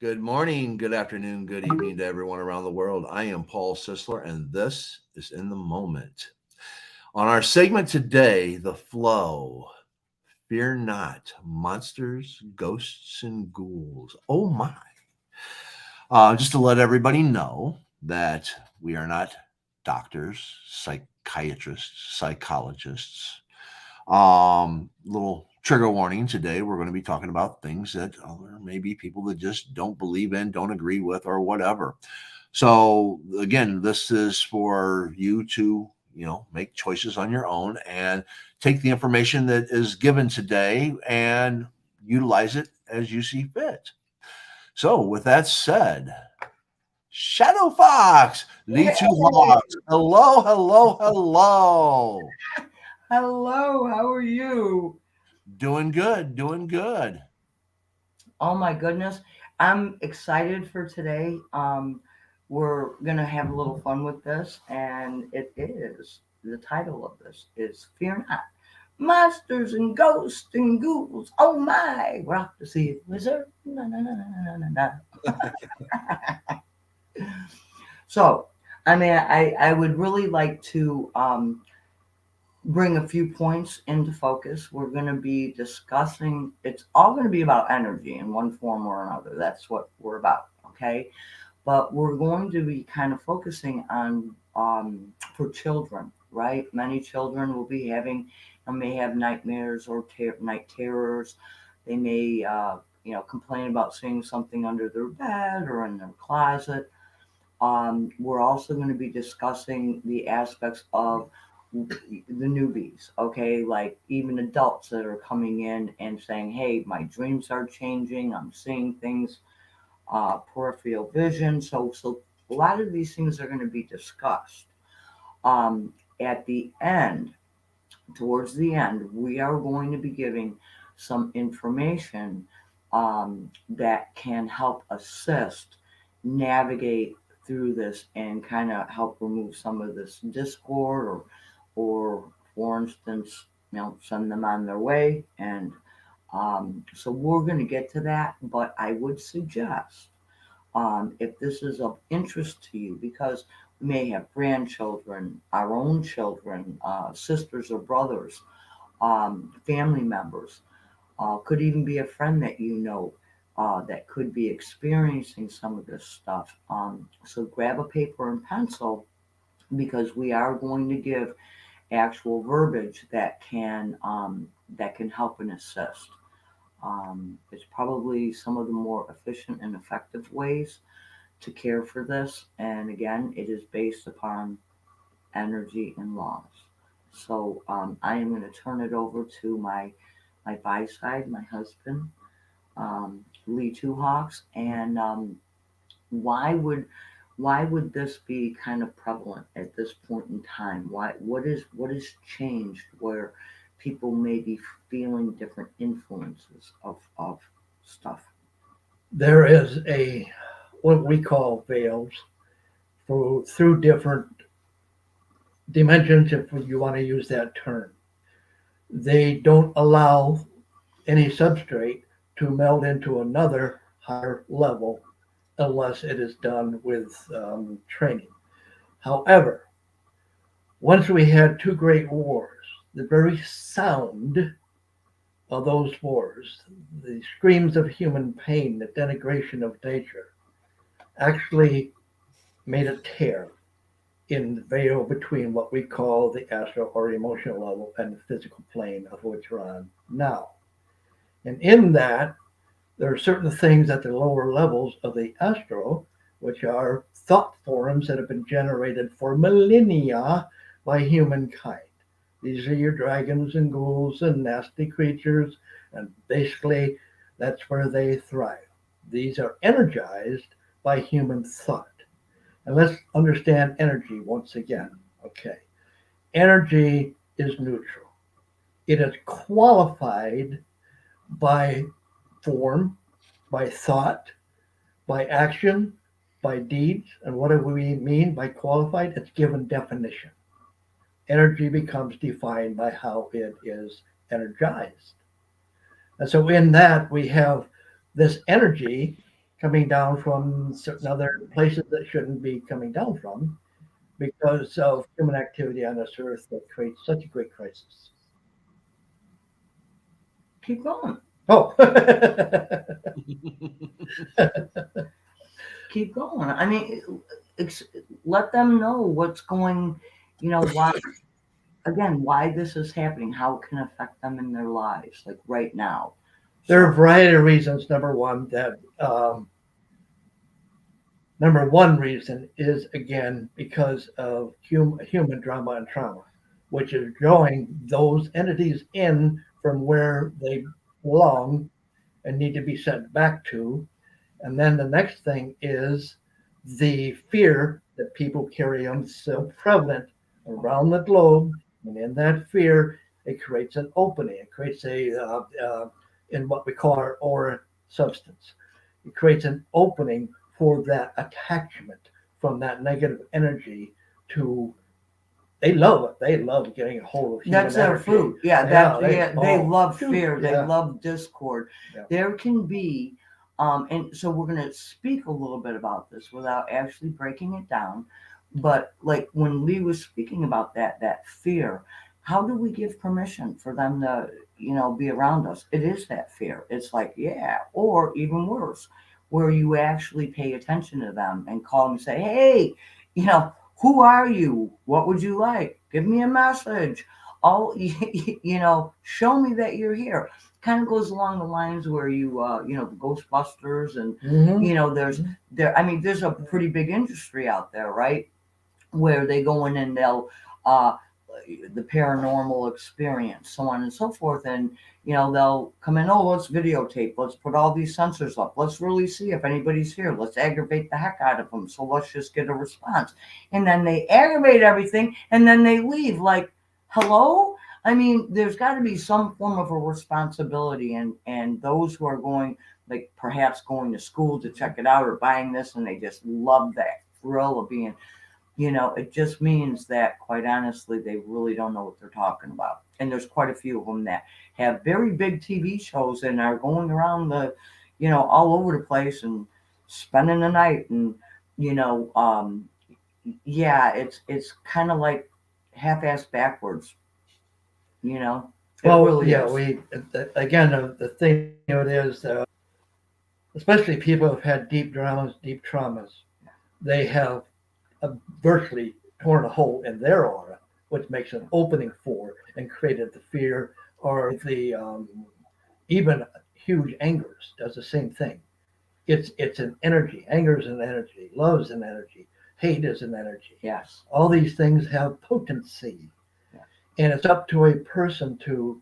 Good morning, good afternoon, good evening to everyone around the world. I am Paul Sisler, and this is In the Moment. On our segment today, The Flow. Fear not, monsters, ghosts, and ghouls. Oh my. Just to let everybody know that we are not doctors, psychiatrists, psychologists. Little trigger warning today. We're going to be talking about things that there may be people that just don't believe in, don't agree with, or whatever. So again, this is for you to make choices on your own and take the information that is given today and utilize it as you see fit. So with that said, Shadow Fox, Lee Two Hey, Hawks. Hello, hello, hello. hello, how are you? Doing good, doing good. Oh my goodness, I'm excited for today. We're gonna have a little fun with this, and the title of this is Fear Not. Monsters and ghosts and ghouls. Oh my, we're off to see a wizard. Na, na, na, na, na, na, na. So, I would really like to bring a few points into focus. We're going to be discussing, it's all going to be about energy in one form or another. That's what we're about, okay? But we're going to be kind of focusing on for children, right? Many children will be having, may have nightmares or night terrors. They may, complain about seeing something under their bed or in their closet. We're also going to be discussing the aspects of the newbies, okay? Like even adults that are coming in and saying, hey, my dreams are changing, I'm seeing things, peripheral vision. So a lot of these things are going to be discussed. At the end, towards the end, we are going to be giving some information that can help assist navigate through this and kind of help remove some of this discord or for instance, send them on their way. And so we're going to get to that, but I would suggest if this is of interest to you, because we may have grandchildren, our own children, sisters or brothers, family members, could even be a friend that you know that could be experiencing some of this stuff. So grab a paper and pencil because we are going to give actual verbiage that can help and assist. It's probably some of the more efficient and effective ways to care for this. And again, it is based upon energy and laws. So I am going to turn it over to my by side, my husband, Lee Two Hawks, and why would why would this be kind of prevalent at this point in time? What is changed where people may be feeling different influences of stuff? There is a what we call veils through different dimensions, if you want to use that term. They don't allow any substrate to meld into another higher level unless it is done with training. However, once we had two great wars, the very sound of those wars, the screams of human pain, the denigration of nature, actually made a tear in the veil between what we call the astral or emotional level and the physical plane of which we're on now. And in that, there are certain things at the lower levels of the astral, which are thought forms that have been generated for millennia by humankind. These are your dragons and ghouls and nasty creatures, and basically that's where they thrive. These are energized by human thought. And let's understand energy once again. Okay. Energy is neutral. It is qualified by form, by thought, by action, by deeds. And what do we mean by qualified? It's given definition. Energy becomes defined by how it is energized. And so in that we have this energy coming down from certain other places that shouldn't be coming down from because of human activity on this earth that creates such a great crisis. Keep going. Oh, Keep going. I mean, ex- let them know what's going, why, again, why this is happening, how it can affect them in their lives, like right now. there are a So, variety of reasons. Number one reason is again because of human drama and trauma, which is drawing those entities in from where they belong and need to be sent back to. And then the next thing is the fear that people carry on so prevalent around the globe. And in that fear, it creates an opening. It creates in what we call our aura substance. It creates an opening for that attachment from that negative energy to they love it. They love getting a hold of human that's their energy. food. Yeah, Yeah, they love fear. They yeah, love discord. yeah. There can be, and so we're going to speak a little bit about this without actually breaking it down. But like when Lee was speaking about that fear, how do we give permission for them to, be around us? It is that fear. It's like, yeah, or even worse, where you actually pay attention to them and call them and say, hey, you know, who are you? What would you like? Give me a message. Oh, show me that you're here. Kind of goes along the lines where the Ghostbusters and Mm-hmm. there's there. I mean, there's a pretty big industry out there, right? Where they go in and they'll uh, the paranormal experience, so on and so forth, and they'll come in. Oh, let's videotape. Let's put all these sensors up. Let's really see if anybody's here. Let's aggravate the heck out of them. So let's just get a response, and then they aggravate everything, and then they leave. Like, hello. I mean, there's got to be some form of a responsibility, and those who are going, like perhaps going to school to check it out or buying this, and they just love that thrill of being it just means that, quite honestly, they really don't know what they're talking about. And there's quite a few of them that have very big TV shows and are going around all over the place and spending the night. And, you know, um, yeah, it's kind of like half-assed backwards, you know? It Well, really yeah, is. again, the thing of it is, especially people who have had deep dramas, deep traumas, they have virtually torn a hole in their aura, which makes an opening for and created the fear or the even huge angers does the same thing. It's an energy. Anger is an energy. Love is an energy. Hate is an energy. Yes. All these things have potency, Yes. and it's up to a person to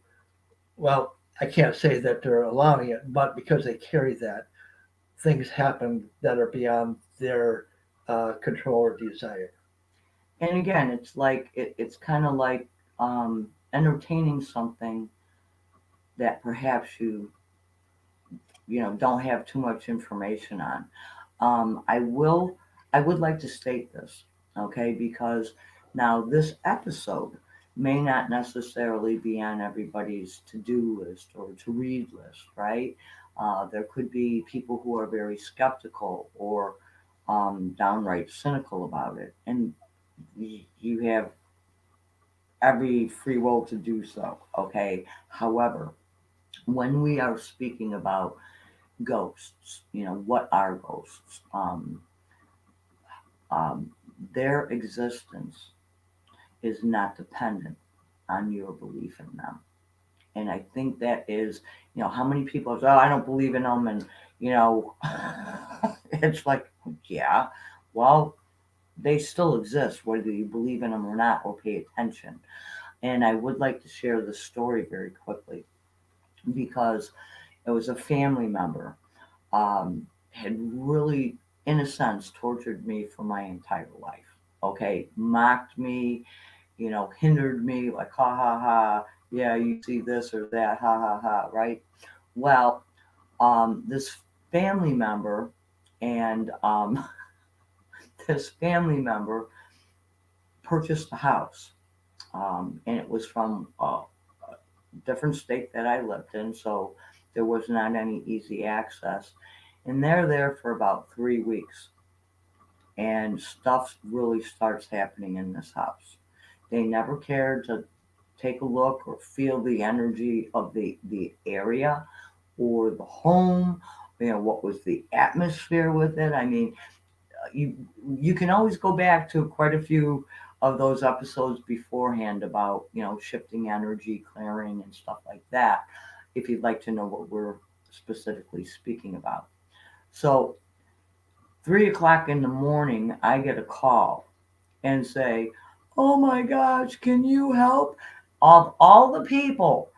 well, I can't say that they're allowing it, but because they carry that, things happen that are beyond their control or desire. And again, it's like it's kind of like entertaining something that perhaps don't have too much information on. I would like to state this, okay, because now this episode may not necessarily be on everybody's to-do list or to read list, right? There could be people who are very skeptical or downright cynical about it, and you have every free will to do so, okay? However, when we are speaking about ghosts, what are ghosts? Um, their existence is not dependent on your belief in them. And I think that is, how many people say, oh, I don't believe in them. And, you know, it's like, yeah, well, they still exist, whether you believe in them or not or pay attention. And I would like to share the story very quickly because it was a family member had really, in a sense, tortured me for my entire life. Okay, mocked me, hindered me, like, ha ha ha, yeah, you see this or that, ha ha ha, right? Well, this family member and this family member purchased a house, and it was from a different state that I lived in, so there was not any easy access. And they're there for about 3 weeks, and stuff really starts happening in this house. They never cared to take a look or feel the energy of the area or the home. What was the atmosphere with it? I mean, you you can always go back to quite a few of those episodes beforehand about shifting energy, clearing, and stuff like that, if you'd like to know what we're specifically speaking about. So 3 o'clock in the morning, I get a call and say, "Oh my gosh, can you help?" Of all the people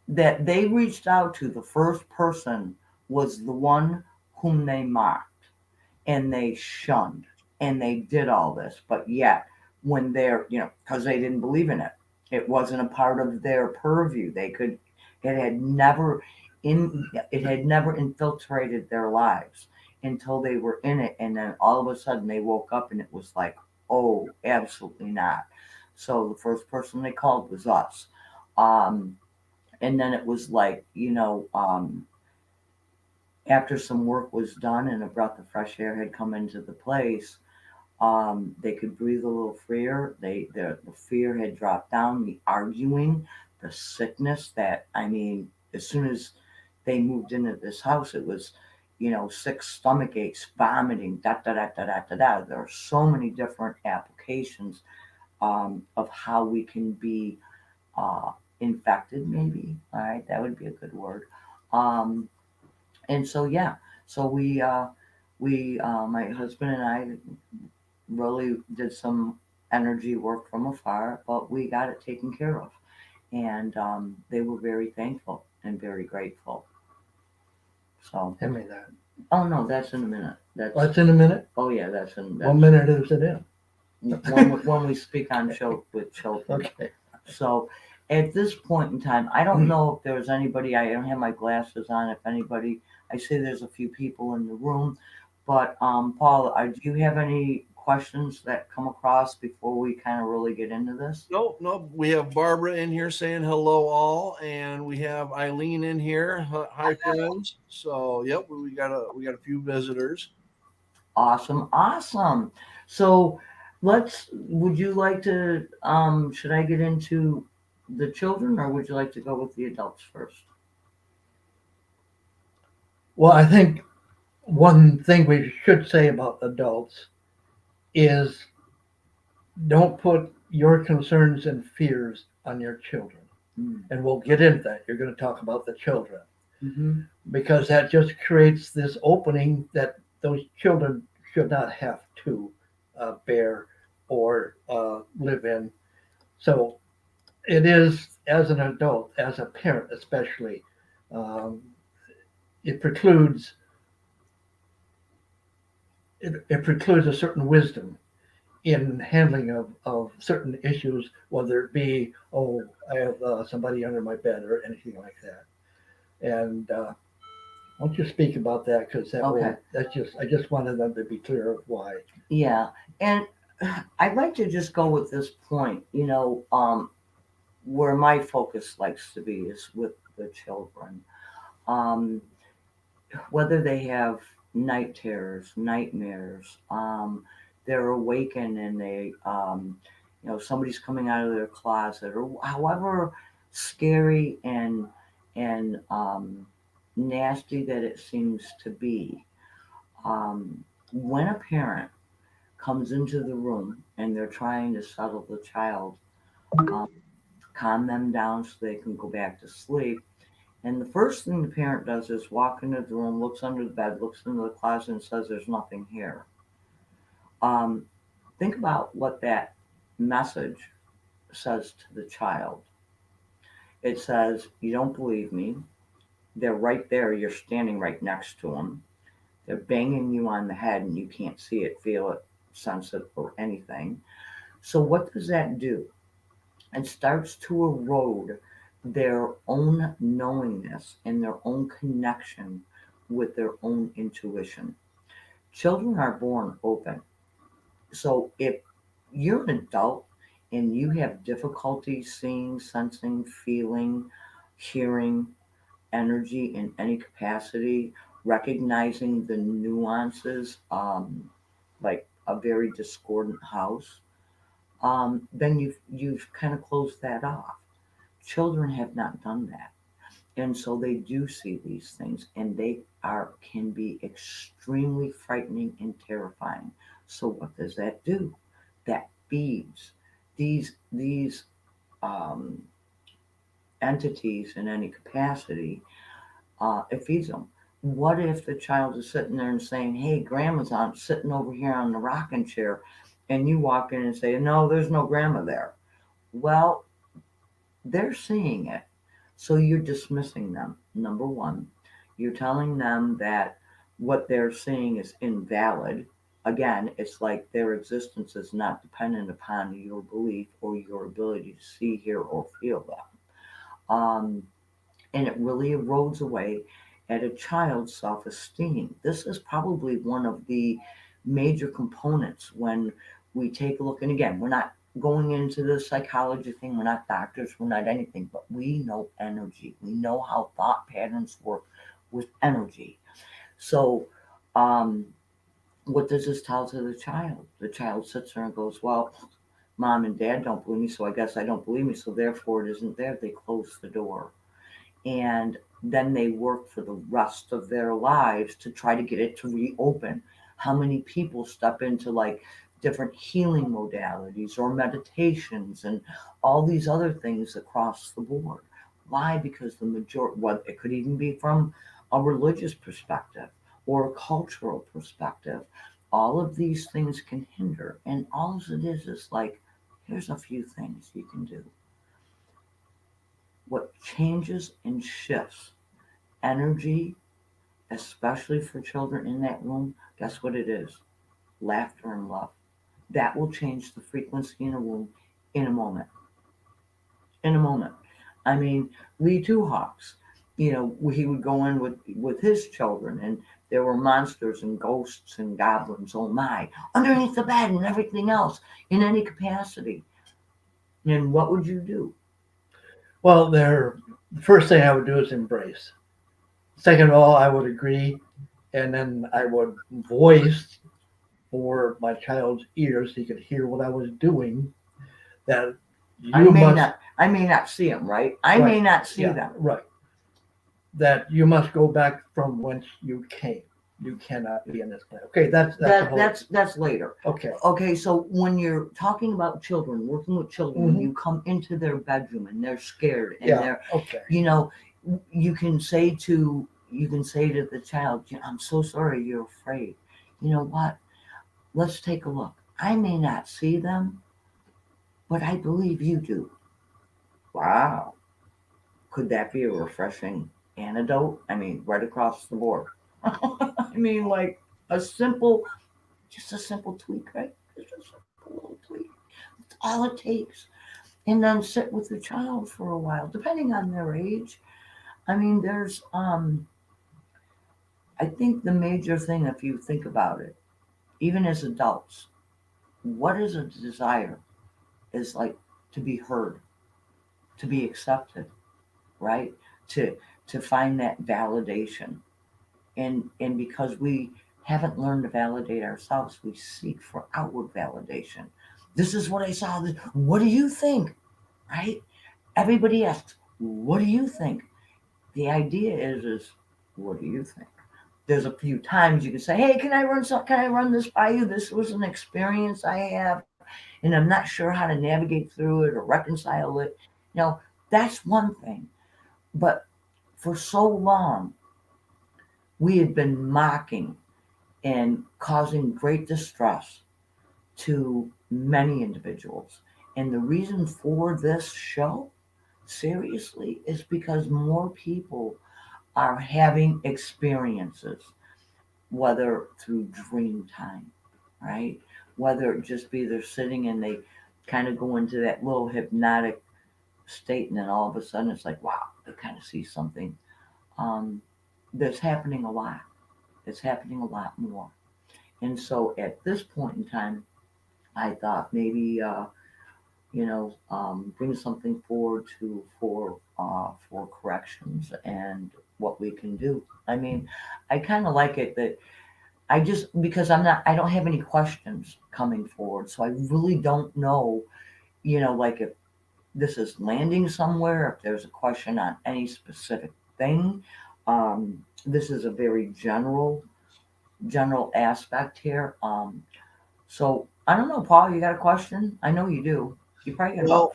that they reached out to, the first person was the one whom they mocked and they shunned, and they did all this. But yet, when they're, because they didn't believe in it, it wasn't a part of their purview. It had never it had never infiltrated their lives until they were in it. And then all of a sudden they woke up and it was like, oh, absolutely not. So the first person they called was us. Um, and then it was like, after some work was done and a breath of fresh air had come into the place, they could breathe a little freer. The fear had dropped down, the arguing, the sickness. That, I mean, as soon as they moved into this house, it was, sick stomach aches, vomiting, da da da da da da da. There are so many different applications of how we can be uh, infected. Maybe, all right, that would be a good word. Um, and so yeah, so my husband and I really did some energy work from afar, but we got it taken care of. And they were very thankful and very grateful. So, Hand me that. oh no, that's in a minute. That's, What's in a minute? oh yeah, that's in, What that's minute is it in? when we speak on show with children. Okay. So at this point in time, I don't know if there's anybody, I don't have my glasses on, if anybody, I see there's a few people in the room, but Paul, do you have any questions that come across before we kind of really get into this? No, no, we have Barbara in here saying hello, all, and we have Eileen in here. Hi, friends. So, yep, we got a few visitors. Awesome, awesome. So would you like to, should I get into the children or would you like to go with the adults first? Well, I think one thing we should say about adults is don't put your concerns and fears on your children. And we'll get into that. You're going to talk about the children Mm-hmm. because that just creates this opening that those children should not have to bear or live in. So it is, as an adult, as a parent especially, um, it precludes it precludes a certain wisdom in handling of certain issues, whether it be, oh, I have somebody under my bed or anything like that. And why don't you speak about that? Because Okay. I just wanted them to be clear of why. Yeah, and I'd like to just go with this point, where my focus likes to be is with the children. Um, whether they have night terrors, nightmares, they're awakened and somebody's coming out of their closet, or however scary and nasty that it seems to be. When a parent comes into the room and they're trying to settle the child, um, calm them down so they can go back to sleep. And the first thing the parent does is walk into the room, looks under the bed, looks into the closet, and says, "There's nothing here." Um, think about what that message says to the child. It says, "You don't believe me. They're right there. You're standing right next to them. They're banging you on the head, and you can't see it, feel it, sense it, or anything." So, what does that do? It starts to erode their own knowingness and their own connection with their own intuition. Children are born open. So if you're an adult and you have difficulty seeing, sensing, feeling, hearing energy in any capacity, recognizing the nuances, like a very discordant house, then you've kind of closed that off. Children have not done that, and so they do see these things, and they are can be extremely frightening and terrifying. So what does that do? That feeds these um, entities in any capacity. It feeds them. What if the child is sitting there and saying, "Hey, grandma's on sitting over here on the rocking chair," and you walk in and say, "No, there's no grandma there." Well, they're seeing it. So you're dismissing them. Number one, you're telling them that what they're seeing is invalid. Again, it's like their existence is not dependent upon your belief or your ability to see, hear, or feel them. And it really erodes away at a child's self esteem. This is probably one of the major components when we take a look. And again, we're not going into the psychology thing, we're not doctors, we're not anything, but we know energy. We know how thought patterns work with energy. So, um, what does this tell to the child? The child sits there and goes, "Well, mom and dad don't believe me, so I guess I don't believe me, so therefore it isn't there." They close the door, and then they work for the rest of their lives to try to get it to reopen. How many people step into like different healing modalities or meditations and all these other things across the board? Why? Because the majority, what it could even be from a religious perspective or a cultural perspective, all of these things can hinder. And all it is like, here's a few things you can do. What changes and shifts energy, especially for children in that room, guess what it is? Laughter and love. That will change the frequency in a room in a moment. In a moment. I mean, Lee Two Hawks, he would go in with his children, and there were monsters and ghosts and goblins, oh my, underneath the bed and everything else in any capacity. And what would you do? Well, the first thing I would do is embrace. Second of all, I would agree, and then I would voice for my child's ears, he could hear what I was doing, that you must, I may not see them, right? I may right, not see yeah, them. right, that you must go back from whence you came. You cannot be in this place. Okay, that's the whole. That's later. Okay. Okay, so when you're talking about children, working with children, when Mhm. you come into their bedroom and they're scared and Yeah. they're, Okay. you know, you can say to the child, "I'm so sorry you're afraid. You know what? Let's take a look. I may not see them, but I believe you do." Wow. Could that be a refreshing antidote? I mean, right across the board. I mean, like a simple, just a simple tweak, right? Just a simple little tweak. That's all it takes. And then sit with the child for a while, depending on their age. I mean, I think the major thing, if you think about it, even as adults, what is a desire is like to be heard, to be accepted, right? To to find that validation. And because we haven't learned to validate ourselves, we seek for outward validation. This is what I saw. What do you think? Right? Everybody asks, "What do you think?" The idea is what do you think? There's a few times you can say, "Hey, can I run this by you? This was an experience I have, and I'm not sure how to navigate through it or reconcile it." You know, that's one thing. But for so long, we had been mocking and causing great distress to many individuals. And the reason for this show, seriously, is because more people are having experiences, whether through dream time, right? Whether it just be they're sitting and they kind of go into that little hypnotic state, and then all of a sudden it's like, wow, they kind of see something. Um, that's happening a lot. It's happening a lot more. And so at this point in time, I thought maybe bring something forward for corrections and what we can do. I mean, I kind of like it that I just, because I don't have any questions coming forward. So I really don't know, like if this is landing somewhere, if there's a question on any specific thing. This is a very general aspect here. So I don't know, Paul, you got a question? I know you do. You probably got about. Well,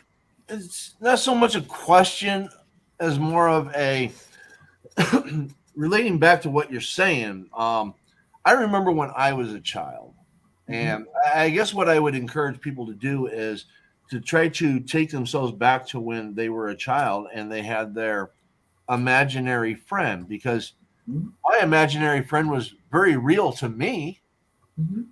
it's not so much a question as more of a relating back to what you're saying. I remember when I was a child, Mhm. and I guess what I would encourage people to do is to try to take themselves back to when they were a child and they had their imaginary friend, because Mhm. my imaginary friend was very real to me. Mhm.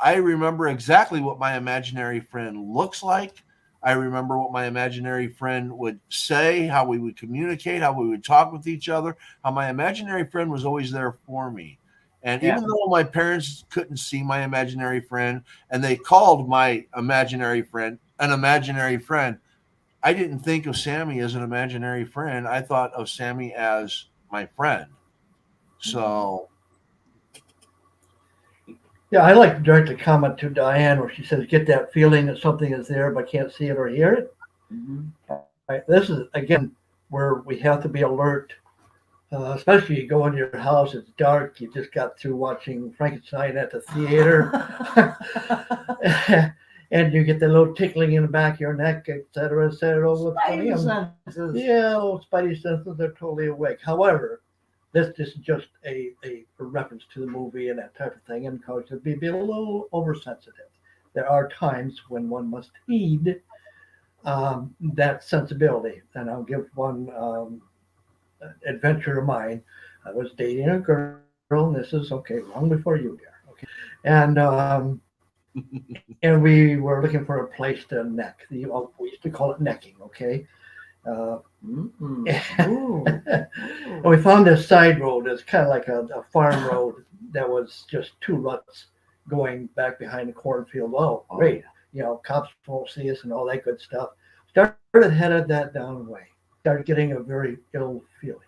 I remember exactly what my imaginary friend looks like. I remember what my imaginary friend would say, how we would communicate, how we would talk with each other, how my imaginary friend was always there for me. And Yeah. even though my parents couldn't see my imaginary friend and they called my imaginary friend an imaginary friend, I didn't think of Sammy as an imaginary friend. I thought of Sammy as my friend. So, Yeah, I like to direct a comment to Diane where she says, "Get that feeling that something is there but can't see it or hear it." Mhm. Right. This is again where we have to be alert. Especially you go in your house, it's dark, you just got through watching Frankenstein at the theater, and you get the little tickling in the back of your neck, et cetera, what's funny? Spidey senses. Yeah, little spidey senses are totally awake. However, this is just a reference to the movie and that type of thing, and cause to be a little oversensitive. There are times when one must heed that sensibility, and I'll give one adventure of mine. I was dating a girl, and this is okay long before you, dear. Okay, and we were looking for a place to neck. We used to call it necking. Okay, uh, Ooh. and Ooh. we found this side road. It's kind of like a farm road that was just two ruts going back behind the cornfield. Oh, Oh great! yeah. Cops won't see us and all that good stuff. Started headed that down the way. Started getting a very ill feeling.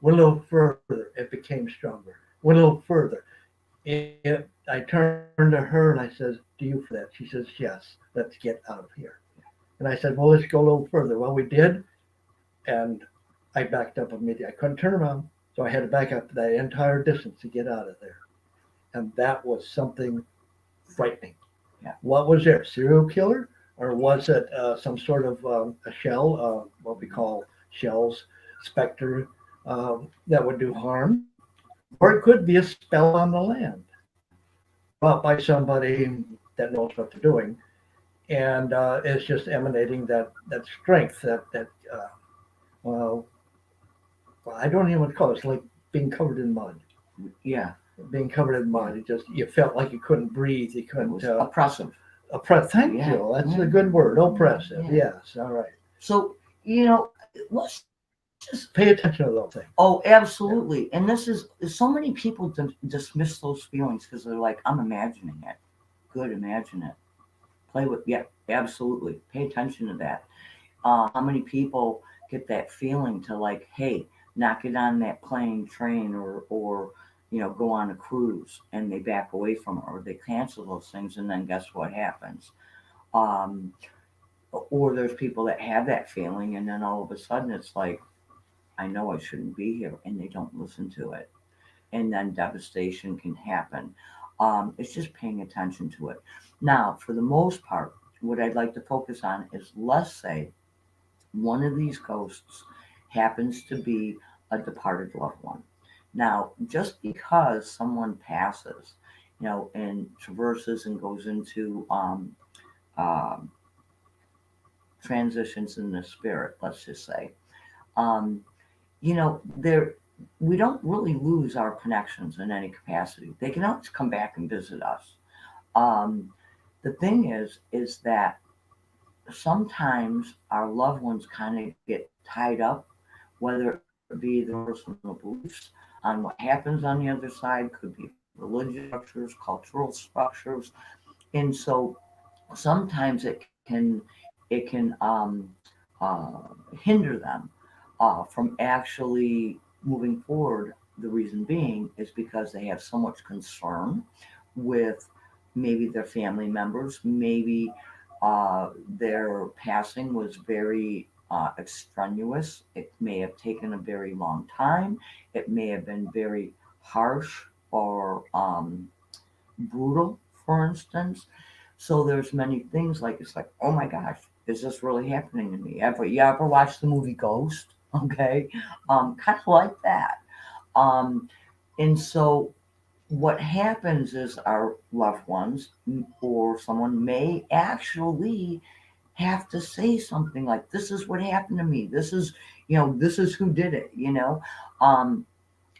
Went a little further, it became stronger. Went a little further. I turned to her and I said, "Do you feel that?" She says, "Yes. Let's get out of here." And I said, "Well, let's go a little further." Well, we did, and I backed up immediately. I couldn't turn around, so I had to back up that entire distance to get out of there. And that was something frightening. Yeah. What was there? Serial killer, or was it some sort of a shell, what we call shells, specter that would do harm? Or it could be a spell on the land brought by somebody that knows what they're doing, and it's just emanating that strength, that well, I don't even want to call it. It's like being covered in mud. Yeah. Being covered in mud, it just you felt like you couldn't breathe. You It couldn't. was oppressive. Thank Yeah. you. That's Yeah. a good word. Oppressive. Yeah. Yes. All right. So, let's just. Pay attention to those things. Oh, absolutely. And this is so many people dismiss those feelings because they're like, I'm imagining it. Good, imagine it. Play with, yeah, absolutely. Pay attention to that. How many people get that feeling to like, hey, not get on that plane, train, or go on a cruise, and they back away from it, or they cancel those things, and then guess what happens? Um, or there's people that have that feeling, and then all of a sudden it's like, I know I shouldn't be here, and they don't listen to it, and then devastation can happen. It's just paying attention to it. Now, for the most part, what I'd like to focus on is, let's say one of these ghosts happens to be a departed loved one. Now, just because someone passes, and traverses and goes into um, transitions in the spirit, let's just say, um, there we don't really lose our connections in any capacity. They can always come back and visit us. Um, the thing is that sometimes our loved ones kind of get tied up, whether it be their personal beliefs on what happens on the other side, could be religious structures, cultural structures, and so sometimes it can hinder them. from actually moving forward. The reason being is because they have so much concern with maybe their family members, maybe their passing was very extraneous. It may have taken a very long time. It may have been very harsh or brutal, for instance. So there's many things like it's like, oh my gosh, is this really happening to me? You ever watch the movie Ghost? Okay, kind of like that. Um, and so what happens is our loved ones or someone may actually have to say something like, "This is what happened to me. This is, this is who did it." Um,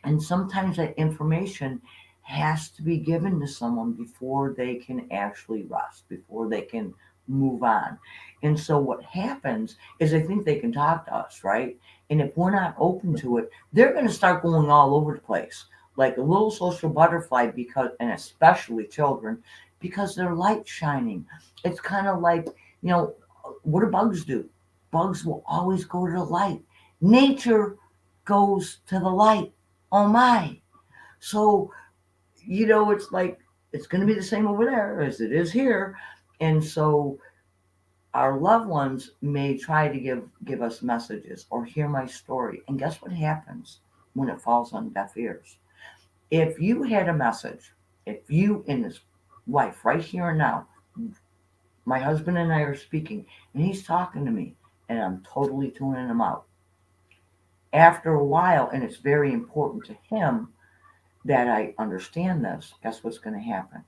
and sometimes that information has to be given to someone before they can actually rest, before they can move on. And so what happens is they think they can talk to us, right? And if we're not open to it, they're going to start going all over the place like a little social butterfly, because, and especially children, because their light's shining. It's kind of like, you know, what do bugs do? Bugs will always go to the light. Nature goes to the light. Oh my. So, it's like it's going to be the same over there as it is here. And so our loved ones may try to give us messages or hear my story. And guess what happens when it falls on deaf ears? If you had a message, if you in this life right here and now, my husband and I are speaking and he's talking to me and I'm totally tuning him out. After a while, and it's very important to him that I understand this, guess what's going to happen?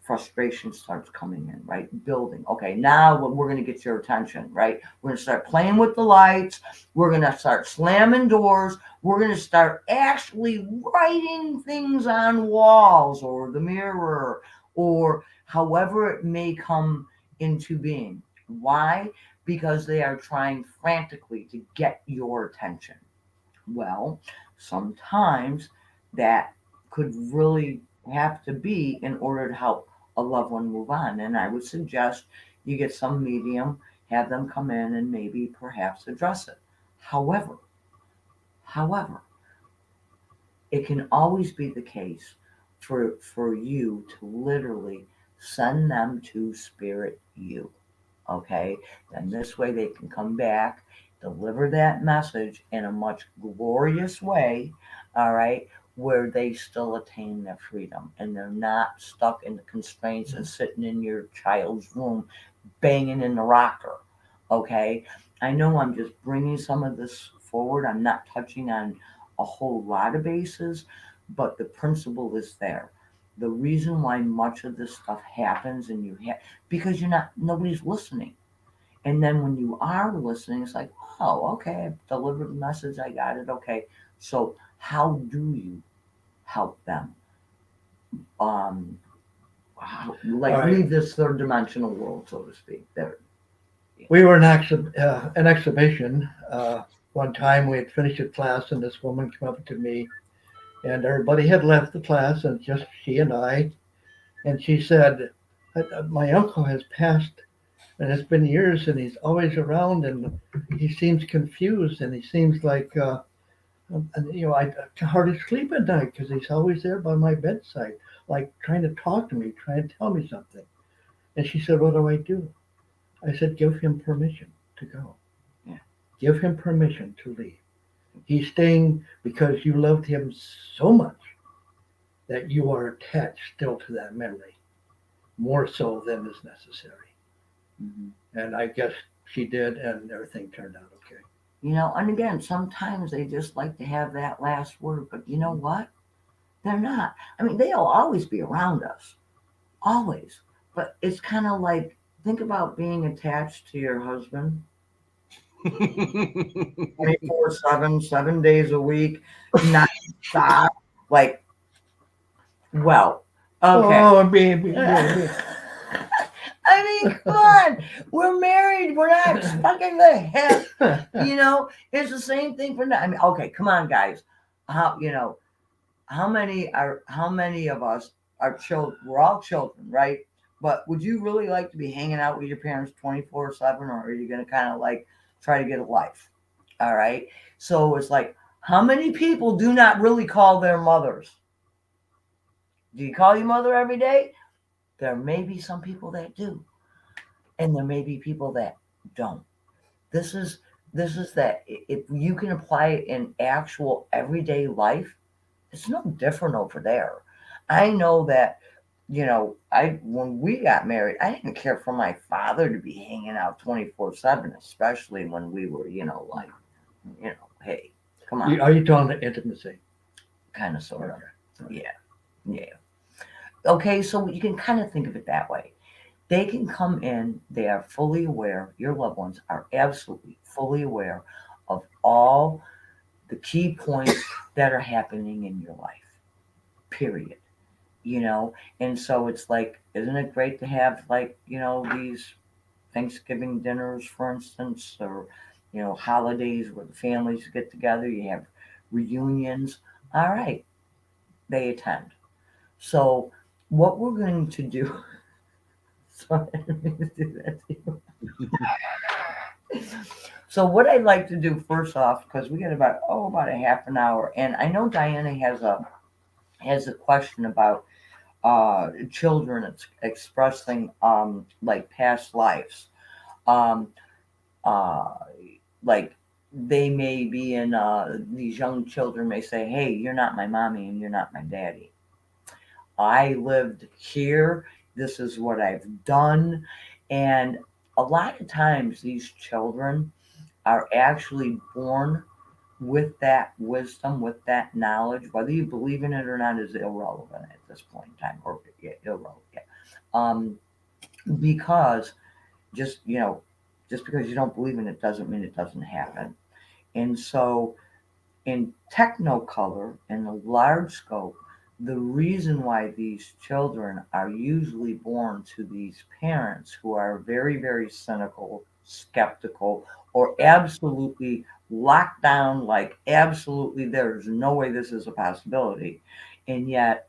Frustration starts coming in, right? Building. Okay, now we're going to get your attention, right? We're going to start playing with the lights. We're going to start slamming doors. We're going to start actually writing things on walls or the mirror or however it may come into being. Why? Because they are trying frantically to get your attention. Well, sometimes that could really have to be in order to help a loved one move on. And I would suggest you get some medium, have them come in and maybe perhaps address it. However, however, it can always be the case for you to literally send them to spirit you. Okay, then this way they can come back, deliver that message in a much glorious way, all right, where they still attain their freedom and they're not stuck in the constraints and sitting in your child's room banging in the rocker. Okay, I know I'm just bringing some of this forward. I'm not touching on a whole lot of bases, but the principle is there. The reason why much of this stuff happens and because nobody's listening. And then when you are listening, it's like, oh, okay, I've delivered the message, I got it, okay. So how do you help them? Like All right. leave this third dimensional world, so to speak. There. We were in an exhibition. One time we had finished a class, and this woman came up to me, and everybody had left the class, and just she and I. And she said, "My uncle has passed, and it's been years, and he's always around, and he seems confused, and he seems like, I can hardly sleep at night because he's always there by my bedside, like trying to talk to me, trying to tell me something." And she said, "What do I do?" I said, "Give him permission to go. Yeah. Give him permission to leave. He's staying because you loved him so much that you are attached still to that memory, more so than is necessary." Mm-hmm. And I guess she did, and everything turned out okay. And again, sometimes they just like to have that last word, but you know what? They're not. I mean, they'll always be around us, always. But it's kind of like, think about being attached to your husband 24/7, 7 days a week, not stop. Like, well, okay. Oh, baby, baby. I mean, come on. We're married. We're not stuck in the hip. It's the same thing for now. I mean, okay, come on, guys. How many of us are children? We're all children, right? But would you really like to be hanging out with your parents 24/7, or are you going to kind of like try to get a life? All right. So it's like, how many people do not really call their mothers? Do you call your mother every day? There may be some people that do, and there may be people that don't. This is that if you can apply it in actual everyday life, it's no different over there. I know that, I when we got married, I didn't care for my father to be hanging out 24/7, especially when we were, like, hey, come on, Are you talking the intimacy? kind of sort of. Okay. Yeah. Yeah. Okay, so you can kind of think of it that way. They can come in, they are fully aware, your loved ones are absolutely fully aware of all the key points that are happening in your life, period. And so it's like, isn't it great to have, like, these Thanksgiving dinners, for instance, or, holidays where the families get together, you have reunions. All right, they attend. So, what we're going to do, sorry, I didn't mean to do that to you. So, what I'd like to do first off, because we got about a half an hour, and I know Diana has a question about children expressing like past lives. Um, uh, like they may be in these young children may say, "Hey, you're not my mommy and you're not my daddy. I lived here. This is what I've done." And a lot of times these children are actually born with that wisdom, with that knowledge. Whether you believe in it or not is irrelevant at this point in time, or yeah, irrelevant. Yeah. Um, because just just because you don't believe in it doesn't mean it doesn't happen. And so in technicolor in a large scope, the reason why these children are usually born to these parents who are very, very cynical, skeptical, or absolutely locked down, like absolutely there's no way this is a possibility. And yet,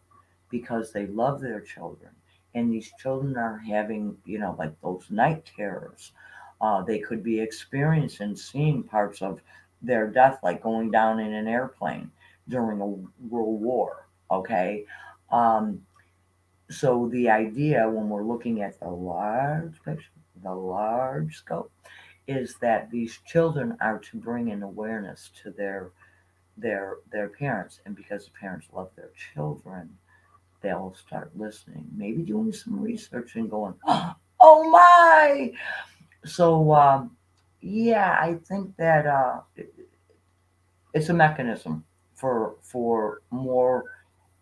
because they love their children, and these children are having, like those night terrors, they could be experiencing seeing parts of their death, like going down in an airplane during a world war. Okay. Um, so the idea when we're looking at the large picture, the large scope, is that these children are to bring an awareness to their parents, and because the parents love their children, they'll start listening, maybe doing some research and going, "Oh my!" So yeah, I think that it's a mechanism for more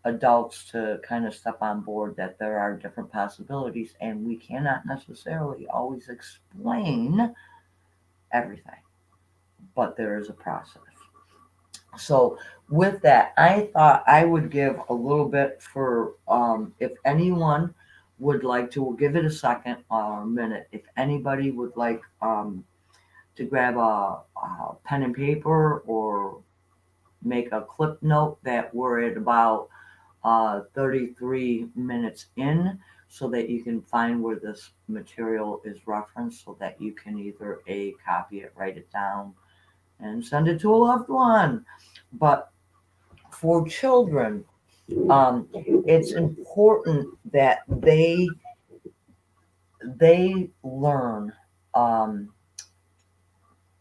adults to kind of step on board that there are different possibilities, and we cannot necessarily always explain everything, but there is a process. So with that, I thought I would give a little bit for if anyone would like to, we'll give it a second or a minute. If anybody would like to grab a pen and paper or make a clip note that we're at about 33 minutes in, so that you can find where this material is referenced, so that you can either a copy it, write it down, and send it to a loved one. But for children, it's important that they learn um,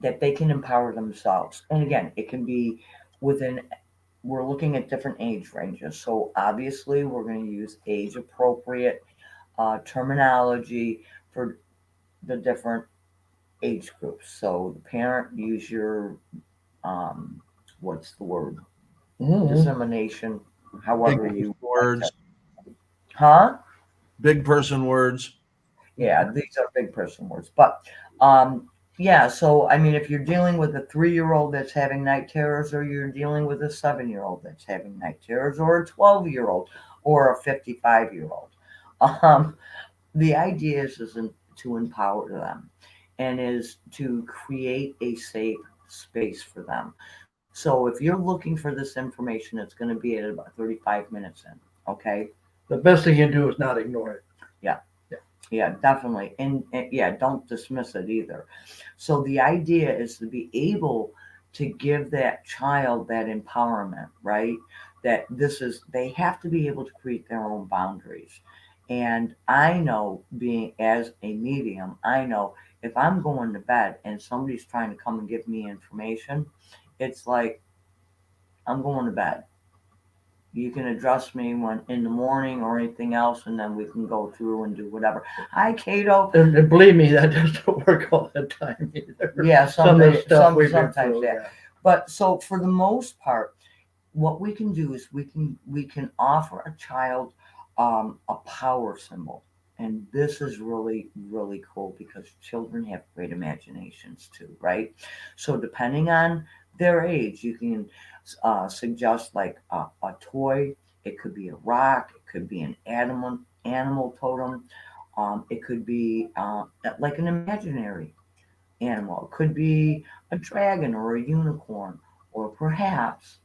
that they can empower themselves. And again, it can be within. We're looking at different age ranges, so obviously we're going to use age appropriate terminology for the different age groups. So the parent, use your what's the word, dissemination, Big however person you like to. words, Huh? big person words. Yeah, these are big person words. But um, yeah, so I mean, if you're dealing with a 3-year-old that's having night terrors, or you're dealing with a 7-year-old that's having night terrors, or a 12-year-old, or a 55-year-old, um, the idea is to empower them, and is to create a safe space for them. So if you're looking for this information, it's going to be at about 35 minutes in. Okay. The best thing you can do is not ignore it. Yeah. Yeah. Yeah, definitely. And yeah, don't dismiss it either. So the idea is to be able to give that child that empowerment, right? That this is, they have to be able to create their own boundaries. And I know, being as a medium, I know if I'm going to bed and somebody's trying to come and give me information, it's like, I'm going to bed. You can address me when in the morning or anything else, and then we can go through and do whatever. Hi, Cato. And believe me, that doesn't work all the time either. Yeah, Some of the stuff we've been sometimes, through, yeah. But so for the most part, what we can do is we can offer a child a power symbol, and this is really cool because children have great imaginations too, right? So depending on their age, you can suggest like a toy. It could be a rock. It could be an animal totem. It could be like an imaginary animal. It could be a dragon or a unicorn, or perhaps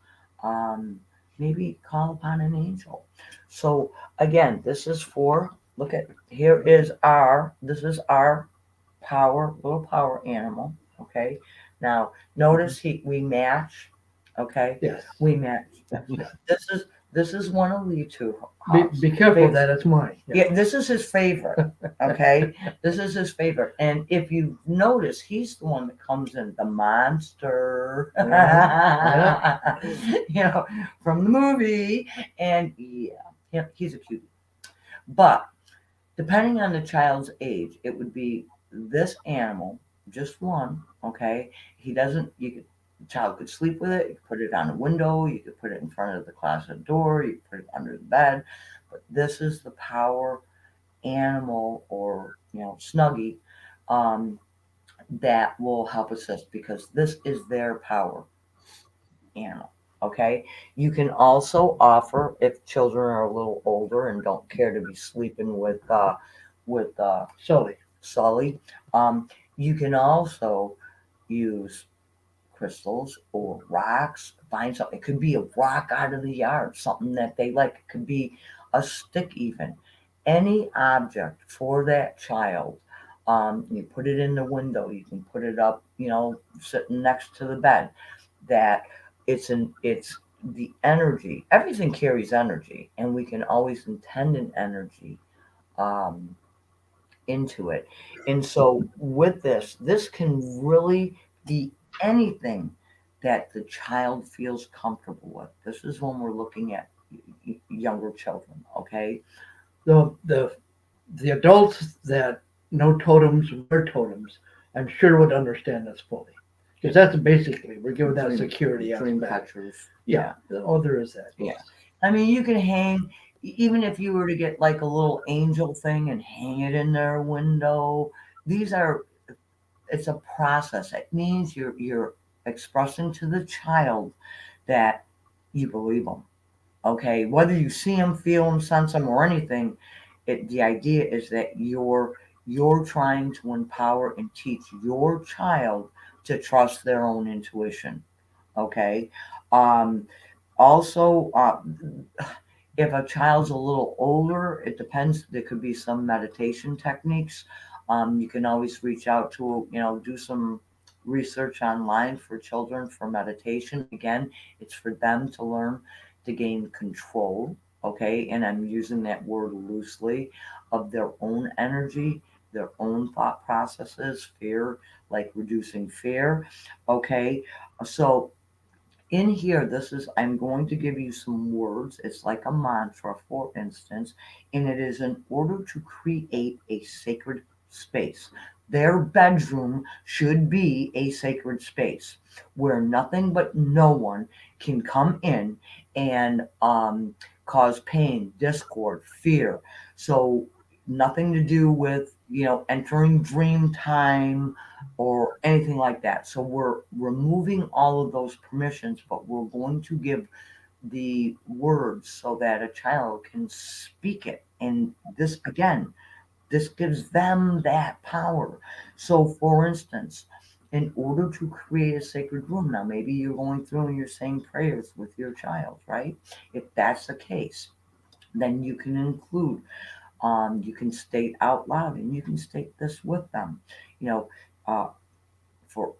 um, maybe call upon an angel. So again, this is for, look at, here is our, this is our power, little power animal. Okay. Now notice we match. Okay. yes. We match. This is one of the two. Be careful that it's mine. Yeah, this is his favorite. Okay, this is his favorite. And if you notice, he's the one that comes in the monster, you know, from the movie. And yeah, he's a cutie. But depending on the child's age, it would be this animal, just one. Okay, he doesn't. The child could sleep with it. You could put it on a window. You could put it in front of the closet door. You could put it under the bed. But this is the power animal, or snuggie, um, that will help assist, because this is their power animal. Okay, you can also offer, if children are a little older and don't care to be sleeping with Sully. Sully, um, you can also use crystals or rocks. Find something. It could be a rock out of the yard, something that they like. It could be a stick, even any object for that child. You put it in the window. You can put it up, sitting next to the bed. That it's the energy. Everything carries energy, and we can always intend an energy um, into it. And so with this can really be anything that the child feels comfortable with. This is when we're looking at younger children, okay? The adults that know totems, wear totems, I'm sure would understand this fully. Because that's basically, we're giving that security Dream aspect. catchers. Yeah. Oh, there is that. Yeah. I mean, you can hang, even if you were to get like a little angel thing and hang it in their window. These are, it's a process. It means you're expressing to the child that you believe them. Okay, whether you see them, feel them, sense them, or anything, the idea is that you're trying to empower and teach your child to trust their own intuition. Okay, um, also, if a child's a little older, it depends. There could be some meditation techniques. You can always reach out to, do some research online for children for meditation. Again, it's for them to learn to gain control. Okay, and I'm using that word loosely, of their own energy, their own thought processes, fear, like reducing fear. Okay, so in here, I'm going to give you some words. It's like a mantra, for instance, and it is in order to create a sacred space. Their bedroom should be a sacred space where nothing but no one can come in and cause pain, discord, fear. So nothing to do with entering dream time or anything like that. So we're removing all of those permissions, but we're going to give the words so that a child can speak it. And this, again, this gives them that power. So, for instance, in order to create a sacred room, now maybe you're going through and you're saying prayers with your child, right? If that's the case, then you can include, you can state out loud, and you can state this with them, you know, uh, for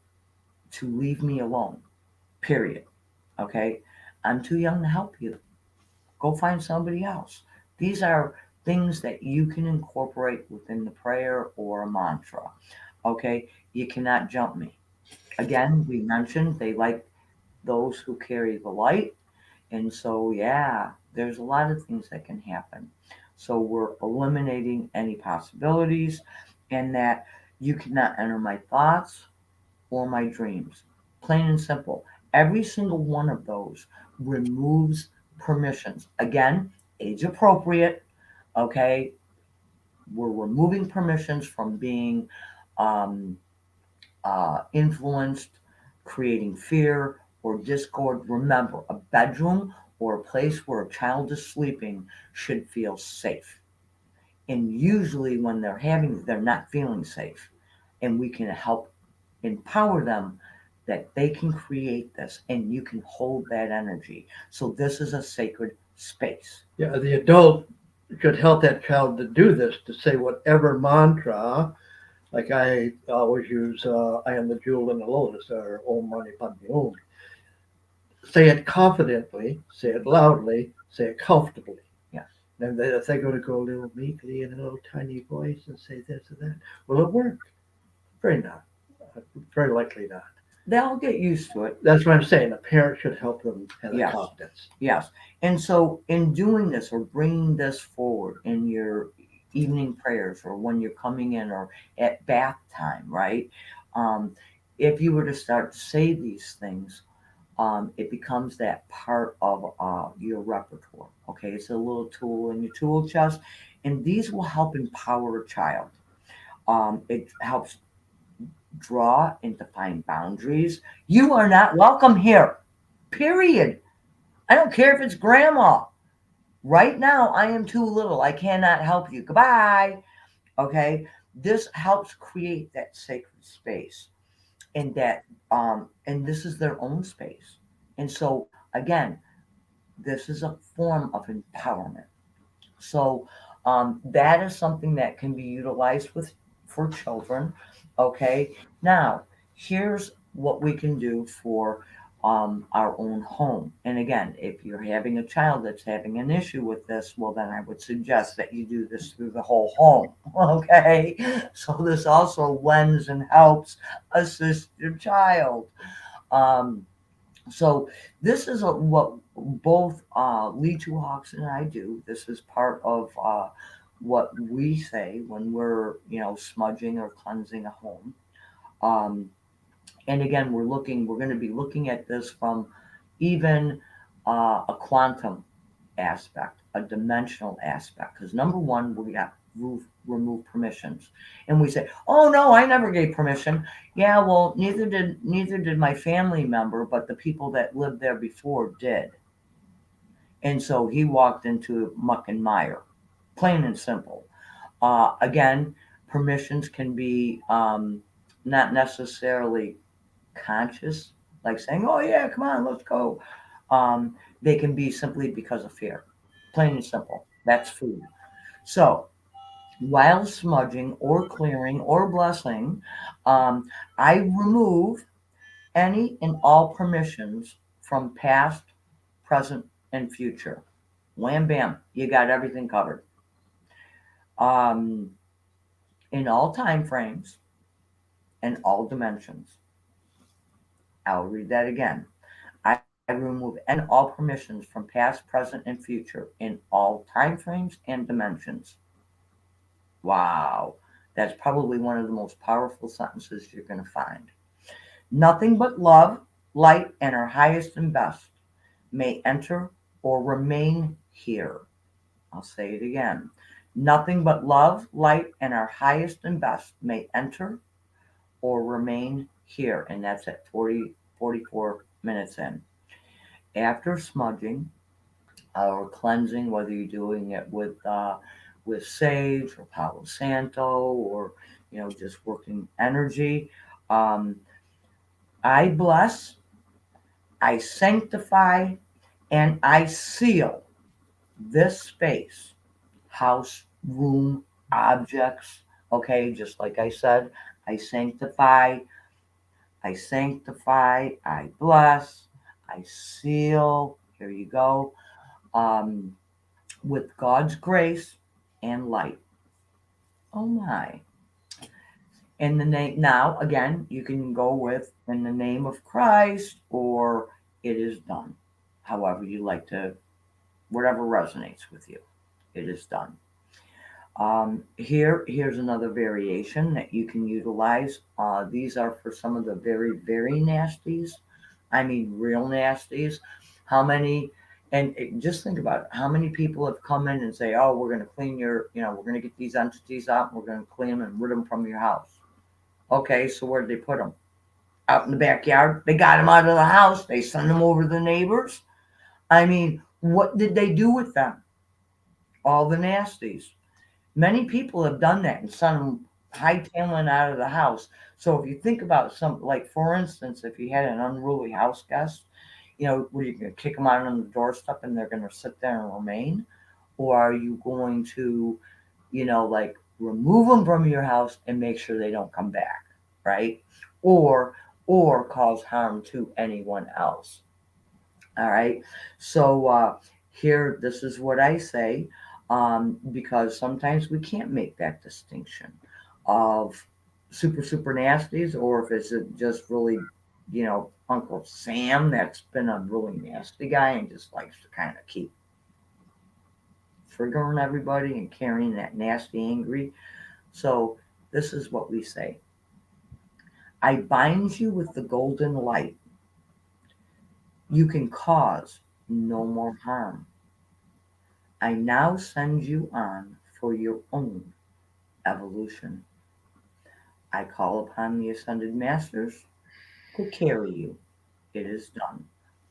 to leave me alone. period. Okay, I'm too young to help you. Go find somebody else. These are things that you can incorporate within the prayer or a mantra. Okay, you cannot jump me. Again, we mentioned they like those who carry the light. And so, yeah, there's a lot of things that can happen. So we're eliminating any possibilities, and that you cannot enter my thoughts or my dreams. Plain and simple. Every single one of those removes permissions. Again, age appropriate. Okay, we're removing permissions from being um, influenced, creating fear or discord. Remember, a bedroom or a place where a child is sleeping should feel safe. And usually, when they're not feeling safe, and we can help empower them that they can create this and you can hold that energy. So, this is a sacred space. Yeah, the adult could help that child to do this, to say whatever mantra. Like I always use, I am the jewel in the lotus, or Om Mani Padme Hum. Say it confidently, say it loudly, say it comfortably. Yes. And then if they're going to go a little meekly in a little tiny voice and say this or that, will it work? Very not. Very likely not. They'll get used to it. That's what I'm saying. A parent should help them have the Yes. confidence. Yes. And so, in doing this or bringing this forward in your evening prayers or when you're coming in or at bath time, right? Um, if you were to start to say these things, it becomes that part of your repertoire. Okay. It's a little tool in your tool chest. And these will help empower a child. It helps draw and define boundaries. You are not welcome here, period. I don't care if it's grandma. Right now, I am too little. I cannot help you. Goodbye. Okay. This helps create that sacred space, and and this is their own space. And so, again, this is a form of empowerment. So that is something that can be utilized with for children. Okay. Now, here's what we can do for our own home. And again, if you're having a child that's having an issue with this, well, then I would suggest that you do this through the whole home. Okay. So this also lends and helps assist your child. Um, so this is what both Lee Two Hawks and I do. This is part of what we say when we're, smudging or cleansing a home. Um, and again, we're going to be looking at this from even a quantum aspect, a dimensional aspect. Because number one, we got remove permissions, and we say, "Oh no, I never gave permission." Yeah, well, neither did my family member, but the people that lived there before did, and so he walked into muck and mire, plain and simple. Again, permissions can be not necessarily conscious, like saying, "Oh yeah, come on, let's go." They can be simply because of fear, plain and simple. That's food. So while smudging or clearing or blessing, um, I remove any and all permissions from past, present, and future. Wham bam, you got everything covered. Um, in all time frames and all dimensions. I'll read that again. I remove any and all permissions from past, present, and future in all time frames and dimensions. Wow. That's probably one of the most powerful sentences you're going to find. Nothing but love, light, and our highest and best may enter or remain here. I'll say it again. Nothing but love, light, and our highest and best may enter or remain here. And that's at 44 minutes in. After smudging or cleansing, whether you're doing it with sage or Palo Santo or just working energy, um, I bless, I sanctify, and I seal this space, house, room, objects. Okay, just like I said, I sanctify, I bless, I seal, here you go, um, with God's grace and light. Oh my. In the name, now again, you can go with in the name of Christ or it is done. However you like to, whatever resonates with you, it is done. Here's another variation that you can utilize. These are for some of the very, very nasties. I mean, real nasties. How many? And just think about it. How many people have come in and say, "Oh, we're going to clean your, we're going to get these entities out. And we're going to clean them and rid them from your house." Okay, so where did they put them? Out in the backyard. They got them out of the house. They send them over to the neighbors. I mean, what did they do with them? All the nasties. Many people have done that and sent them hightailing out of the house. So if you think about some, like for instance, if you had an unruly house guest, were you going to kick them out on the doorstep and they're going to sit there and remain? Or are you going to, like remove them from your house and make sure they don't come back, right? Or cause harm to anyone else. All right. So here, this is what I say, because sometimes we can't make that distinction of super nasties, or if it's just really, Uncle Sam that's been a really nasty guy and just likes to kind of keep triggering everybody and carrying that nasty, angry. So this is what we say: I bind you with the golden light. You can cause no more harm. I now send you on for your own evolution. I call upon the ascended masters to carry you. It is done.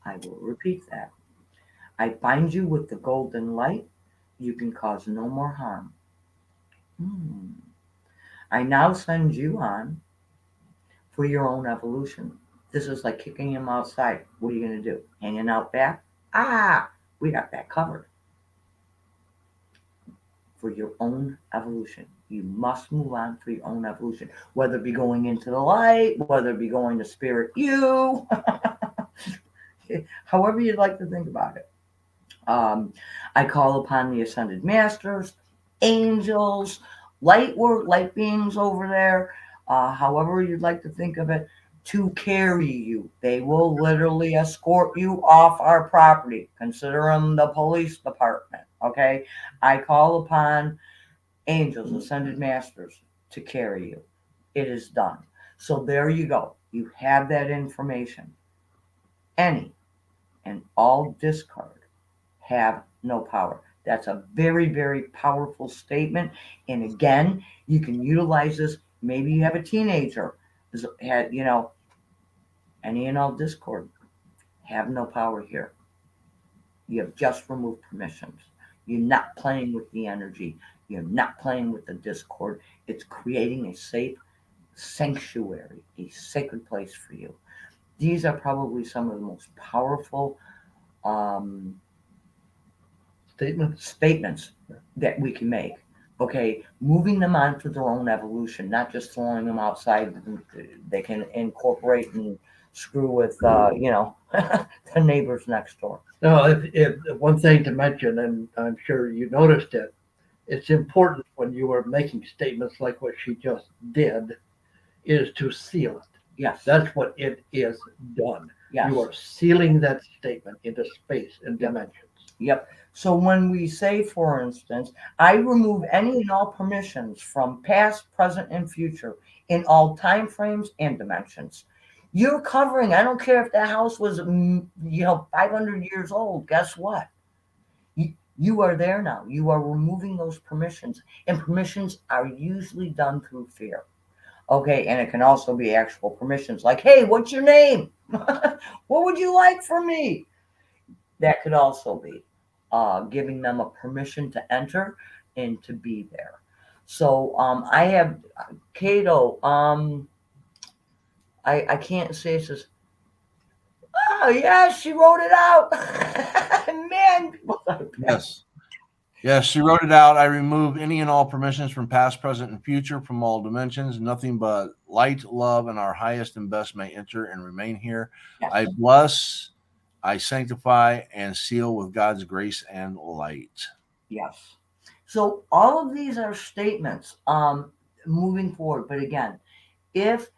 I will repeat that. I bind you with the golden light. You can cause no more harm. Hmm. I now send you on for your own evolution. This is like kicking him outside. What are you going to do? Hanging out back? Ah, we got that covered. For your own evolution. You must move on for your own evolution, whether it be going into the light, whether it be going to spirit you, however you'd like to think about it. I call upon the ascended masters, angels, light work, light beings over there, however you'd like to think of it, to carry you. They will literally escort you off our property. Consider them the police department. Okay. I call upon angels, ascended masters to carry you. It is done. So there you go. You have that information. Any and all discard have no power. That's a very, very powerful statement. And again, you can utilize this. Maybe you have a teenager, had, any and all discord have no power here. You have just removed permissions. You're not playing with the energy. You're not playing with the discord. It's creating a safe sanctuary, a sacred place for you. These are probably some of the most powerful um, statements that we can make. Okay, moving them on for their own evolution, not just throwing them outside. They can incorporate and screw with, the neighbors next door. Now, if one thing to mention, and I'm sure you noticed it, it's important when you are making statements like what she just did, is to seal it. Yes. That's what it is done. Yes. You are sealing that statement into space and dimensions. Yep. So when we say, for instance, I remove any and all permissions from past, present, and future in all time frames and dimensions. You're covering, I don't care if the house was, 500 years old. Guess what? You are there now. You are removing those permissions. And permissions are usually done through fear. Okay. And it can also be actual permissions like, hey, what's your name? What would you like from me? That could also be giving them a permission to enter and to be there. So I have Cato. I can't say it says, oh yeah, she wrote it out. Man, Yes. Yes, she wrote it out. I remove any and all permissions from past, present, and future from all dimensions. Nothing but light, love, and our highest and best may enter and remain here. Yes. I bless I sanctify and seal with God's grace and light. Yes. So all of these are statements moving forward. But again, if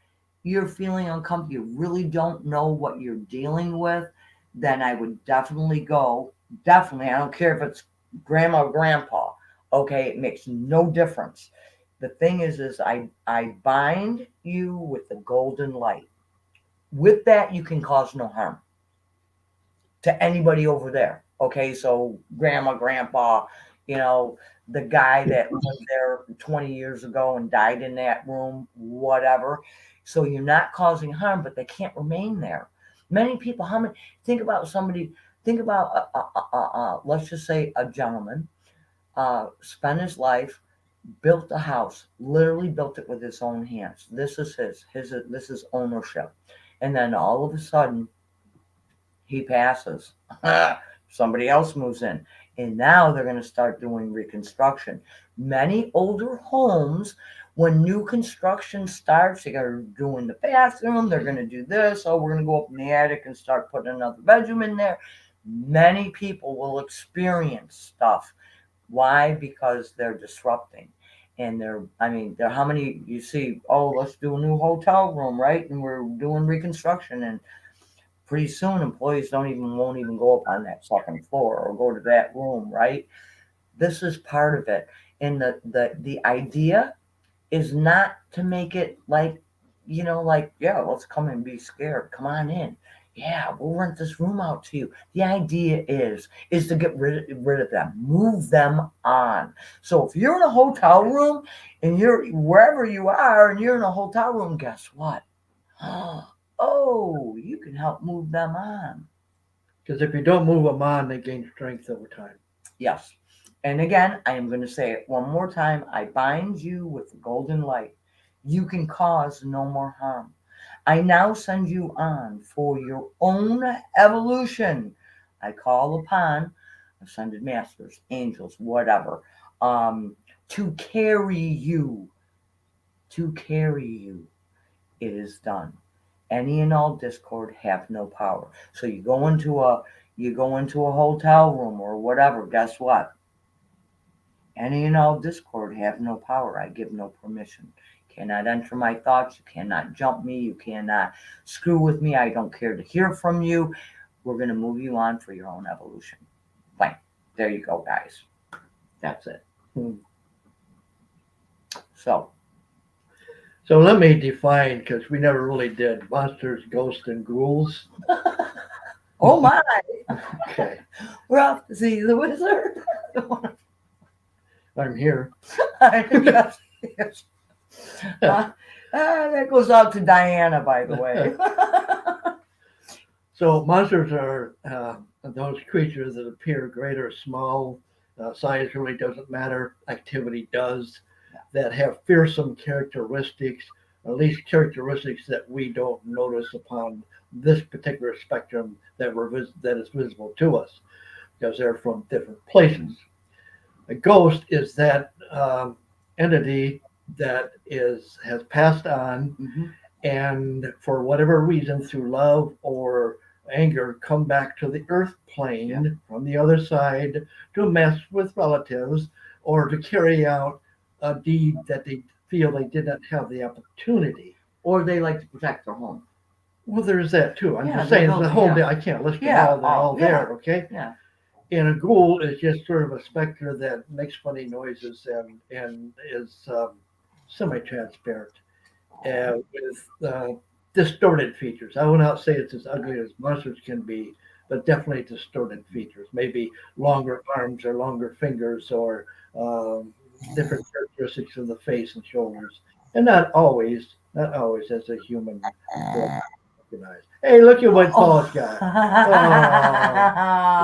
you're feeling uncomfortable, you really don't know what you're dealing with, then I would definitely go. Definitely, I don't care if it's grandma or grandpa. Okay, it makes no difference. The thing is I bind you with the golden light. With that, you can cause no harm to anybody over there. Okay, so grandma, grandpa, you know, the guy that lived there 20 years ago and died in that room, whatever. So you're not causing harm, but they can't remain there. Many people, how many, think about somebody, think about, let's just say a gentleman, spent his life, built a house, literally built it with his own hands. This is this is ownership. And then all of a sudden, he passes. Somebody else moves in. And now they're going to start doing reconstruction. Many older homes, when new construction starts, they're doing the bathroom, they're going to do this. Oh, we're going to go up in the attic and start putting another bedroom in there. Many people will experience stuff. Why? Because they're disrupting. And they're how many you see, oh, let's do a new hotel room, right? And we're doing reconstruction. And pretty soon employees won't even go up on that second floor or go to that room, right? This is part of it. And the idea is not to make it like, like, yeah, let's come and be scared. Come on in. Yeah, we'll rent this room out to you. The idea is to get rid of them, move them on. So if you're in a hotel room and you're wherever you are and you're in a hotel room, guess what? Oh, you can help move them on. Because if you don't move them on, they gain strength over time. Yes. And again, I am going to say it one more time. I bind you with the golden light. You can cause no more harm. I now send you on for your own evolution. I call upon ascended masters, angels, whatever, to carry you. To carry you. It is done. Any and all discord have no power. So you go into a hotel room or whatever, guess what? Any and all discord have no power. I give no permission. You cannot enter my thoughts. You cannot jump me. You cannot screw with me. I don't care to hear from you. We're going to move you on for your own evolution. Fine. There you go, guys. That's it. So So let me define, because we never really did, monsters, ghosts, and ghouls. oh my, Okay, we're off to see the wizard. I'm here. yes, yes. That goes out to Diana, by the way. So monsters are those creatures that appear great or small. Size really doesn't matter. Activity does. That have fearsome characteristics, at least characteristics that we don't notice upon this particular spectrum that is visible to us, because they're from different places. A ghost is that entity that has passed on, and for whatever reason, through love or anger, come back to the earth plane from the other side to mess with relatives or to carry out a deed that they feel they did not have the opportunity. Or they like to protect their home. Well, there's that too. I'm Yeah, just saying they're the whole building, day. I can't list them Yeah, all. They're all yeah. there, okay? Yeah. And a ghoul is just sort of a specter that makes funny noises and is semi-transparent with distorted features. I will not say it's as ugly as monsters can be, but definitely distorted features. Maybe longer arms or longer fingers or different characteristics of the face and shoulders. And not always as a human will recognize. Hey, look at what Paul's got. Oh,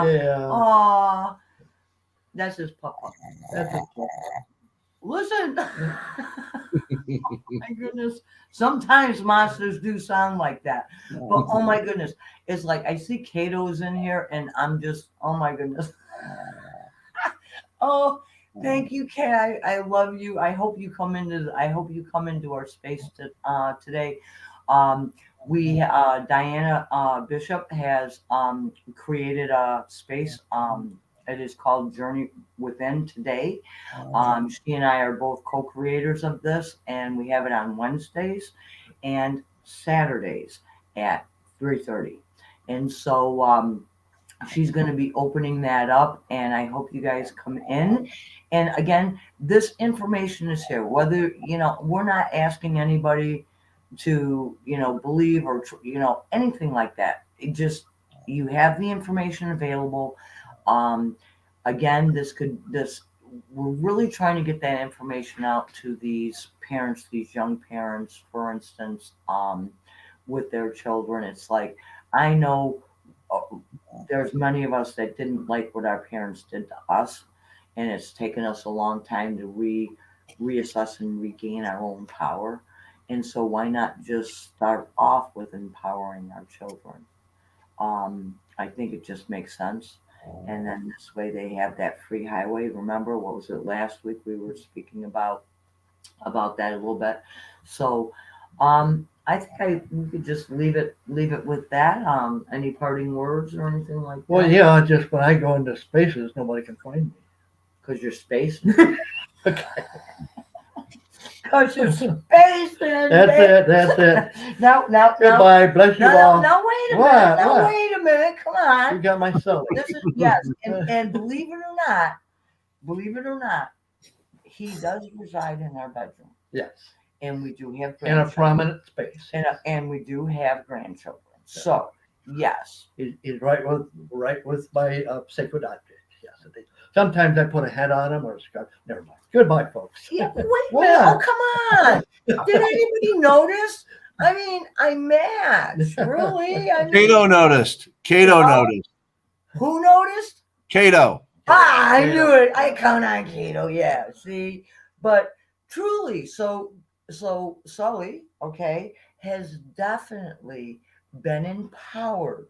yeah. Aw. That's his papa. That's a Listen. My goodness. Sometimes monsters do sound like that. But oh my goodness. It's like I see Kato's in here and I'm just, oh my goodness. Oh, thank you, Kay. I love you. I hope you come into our space today. We Diana Bishop has created a space. It is called Journey Within Today. She and I are both co-creators of this, and we have it on Wednesdays and Saturdays at 3:30. And so she's going to be opening that up, and I hope you guys come in. And again, this information is here. Whether we're not asking anybody to believe or anything like that. It just you have the information available. Um, Again, this we're really trying to get that information out to these parents, these young parents, for instance, with their children. It's like I know uh, there's many of us that didn't like what our parents did to us, and it's taken us a long time to reassess and regain our own power. And so why not just start off with empowering our children? I think it just makes sense. And then this way they have that free highway. Remember, what was it last week we were speaking about that a little bit. So I think we could just leave it with that. Any parting words or anything like that? Well, yeah, just when I go into spaces, nobody can find me. Because you're spacing. Because you're spacing. That's it. Now. Goodbye. Bless you all. No, wait a What? minute. No, What? wait a minute. Come on. You got my soul. This is yes, and believe it or not, he does reside in our bedroom, Yes. and we do have In a grandchildren, prominent space. and we do have grandchildren. So yes, He's right with my sacred objects. Yes, indeed. Sometimes I put a head on him or a scarf. Never mind. Goodbye, folks. yeah. Wait a minute. What? Oh, come on. Did anybody notice? I mean, I matched. Really? I mean, Cato noticed. Cato Oh. noticed. who noticed? Cato. I Cato. knew it. I count on Cato. Yeah. See, but truly, so Sully, okay, has definitely been empowered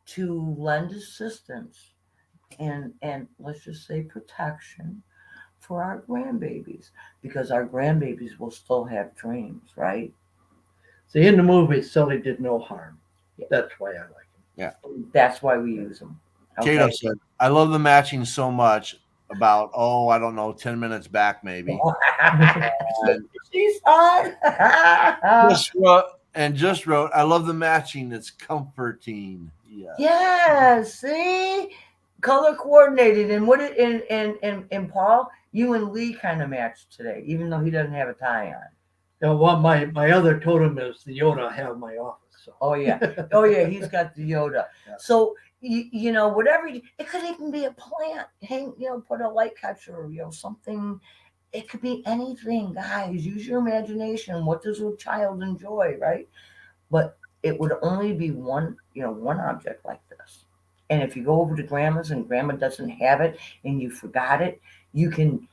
to lend assistance and let's just say protection for our grandbabies because our grandbabies will still have dreams, right? See, in the movie, Sully did no harm. Yeah. That's why I like him. That's why we use them. Cato said, I love the matching so much about, I don't know, 10 minutes back maybe. And She's on. just wrote, I love the matching. It's comforting. Yeah. Yeah, see? Color coordinated. And what it and Paul, you and Lee kind of matched today, even though he doesn't have a tie on. Now, what my other totem is the Yoda I have in my office. So. Oh yeah, he's got the Yoda. Yeah. So whatever it could even be a plant. Hang, put a light catcher, something. It could be anything, guys. Use your imagination. What does a child enjoy, right? But it would only be one object like this. And if you go over to grandma's and grandma doesn't have it and you forgot it, you can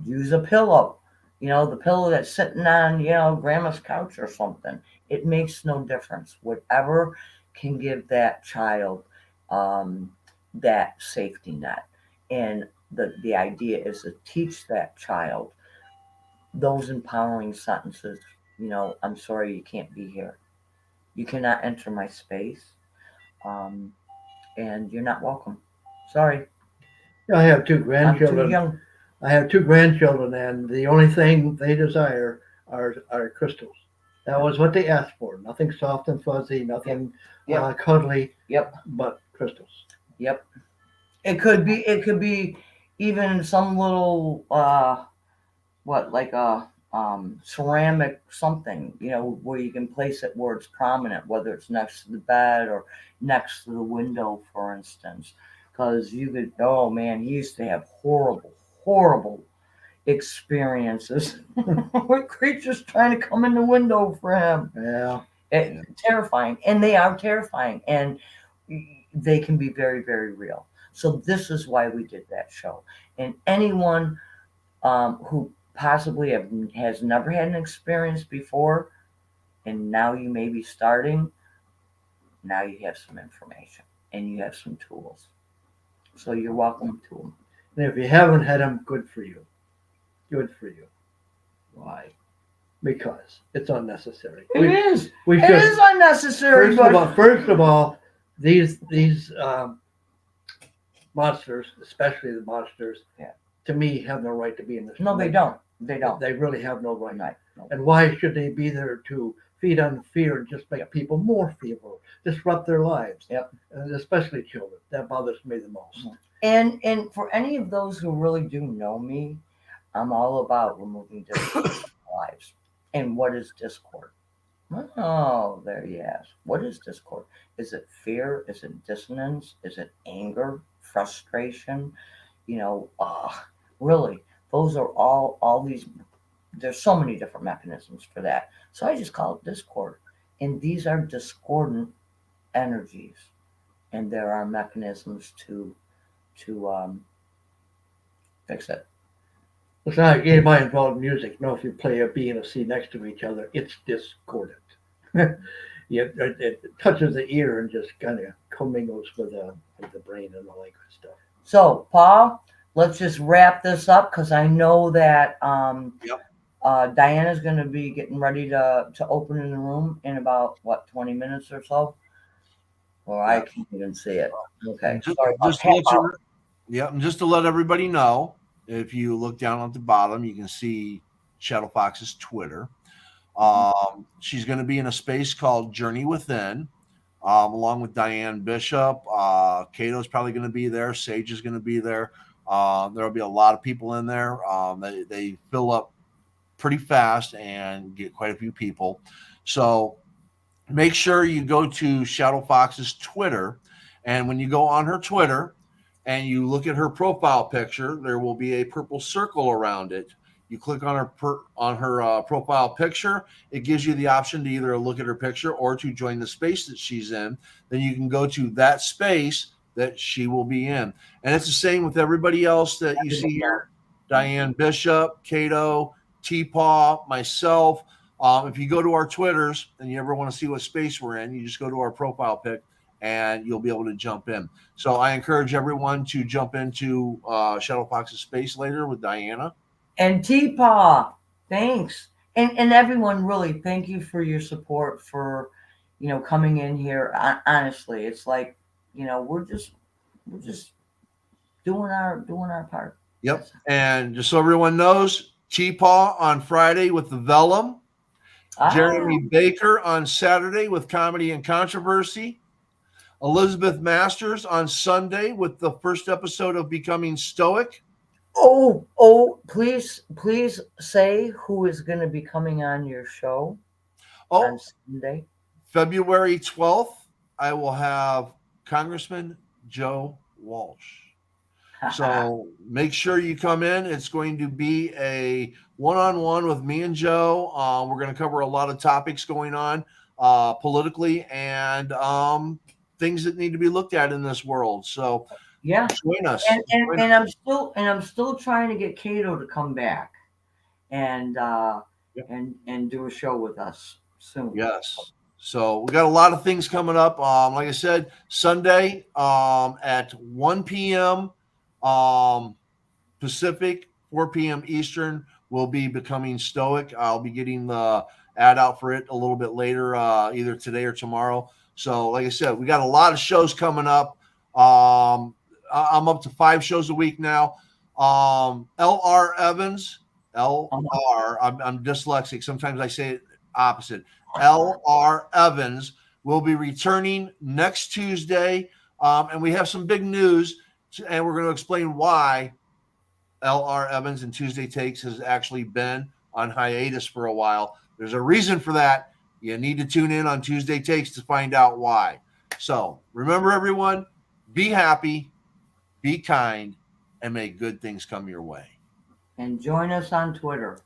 use a pillow. The pillow that's sitting on, grandma's couch or something. It makes no difference. Whatever can give that child that safety net. And the idea is to teach that child those empowering sentences. I'm sorry you can't be here. You cannot enter my space. And you're not welcome. Sorry. I have two I'm too grandchildren. young. I have two grandchildren, and the only thing they desire are crystals. That was what they asked for. Nothing soft and fuzzy, nothing Yep. cuddly. Yep. But crystals. Yep. It could be even some little like a ceramic something, where you can place it where it's prominent, whether it's next to the bed or next to the window, for instance. Because you could, oh man, he used to have horrible experiences with creatures trying to come in the window for him. Yeah. Terrifying, and they are terrifying, and they can be very, very real. So this is why we did that show. And anyone who possibly has never had an experience before, and now you may be starting, now you have some information and you have some tools. So you're welcome to them. And if you haven't had them, good for you. Good for you. Why? because it's unnecessary. It is. We It should, is unnecessary. first of all, these monsters, especially the monsters, Yeah. to me, have no right to be in this. No, they don't. They don't. They really have no right. Right. No. And why should they be there to feed on fear and just make people more fearful, disrupt their lives? Yep. And especially children. That bothers me the most. And for any of those who really do know me, I'm all about removing discord from our lives. And what is discord? Oh, there you ask. What is discord? Is it fear? Is it dissonance? Is it anger? Frustration? Really, those are all these. There's so many different mechanisms for that. So I just call it discord. And these are discordant energies. And there are mechanisms to fix it. It's not like anybody involved in music. No, if you play a B and a C next to each other, it's discordant. It touches the ear and just kind of commingles with the brain and all that good stuff. So, Paul, let's just wrap this up because I know that Diana's going to be getting ready to open in the room in about 20 minutes or so. Well, I can't even see it. Okay, sorry. And just to let everybody know, if you look down at the bottom, you can see Shadow Fox's Twitter. She's going to be in a space called Journey Within, along with Diane Bishop. Cato's probably going to be there. Sage is going to be there. There'll be a lot of people in there. They fill up pretty fast and get quite a few people. So make sure you go to Shadow Fox's Twitter. And when you go on her Twitter and you look at her profile picture, there will be a purple circle around it. You click on her profile picture. It gives you the option to either look at her picture or to join the space that she's in. Then you can go to that space that she will be in. And it's the same with everybody else that you see here. Diane Bishop, Cato, T-Paw, myself. If you go to our Twitters and you ever want to see what space we're in, you just go to our profile pic and you'll be able to jump in. So I encourage everyone to jump into Shadow Fox's space later with Diana. And T-Paw, thanks. And everyone, really, thank you for your support for, coming in here. Honestly, it's like, we're just doing our part. Yep. And just so everyone knows, T-Paw on Friday with the Vellum. Jeremy Baker on Saturday with Comedy and Controversy. Elizabeth Masters on Sunday with the first episode of Becoming Stoic. Oh, please say who is going to be coming on your show on Sunday. February 12th, I will have Congressman Joe Walsh. So make sure you come in. It's going to be a one-on-one with me and Joe. We're going to cover a lot of topics going on politically and things that need to be looked at in this world. So yeah, join us. And I'm still trying to get Cato to come back and do a show with us soon. Yes. So we got a lot of things coming up. Like I said, Sunday at 1 p.m. Pacific, 4 p.m. Eastern, will be Becoming Stoic. I'll be getting the ad out for it a little bit later, either today or tomorrow. So, like I said, we got a lot of shows coming up. I'm up to 5 shows a week now. L.R. Evans, L.R. I'm dyslexic. Sometimes I say it opposite. L.R. Evans will be returning next Tuesday. And we have some big news, and we're going to explain why L.R. Evans and Tuesday Takes has actually been on hiatus for a while. There's a reason for that. You need to tune in on Tuesday Takes to find out why. So remember, everyone, be happy, be kind, and may good things come your way. And join us on Twitter.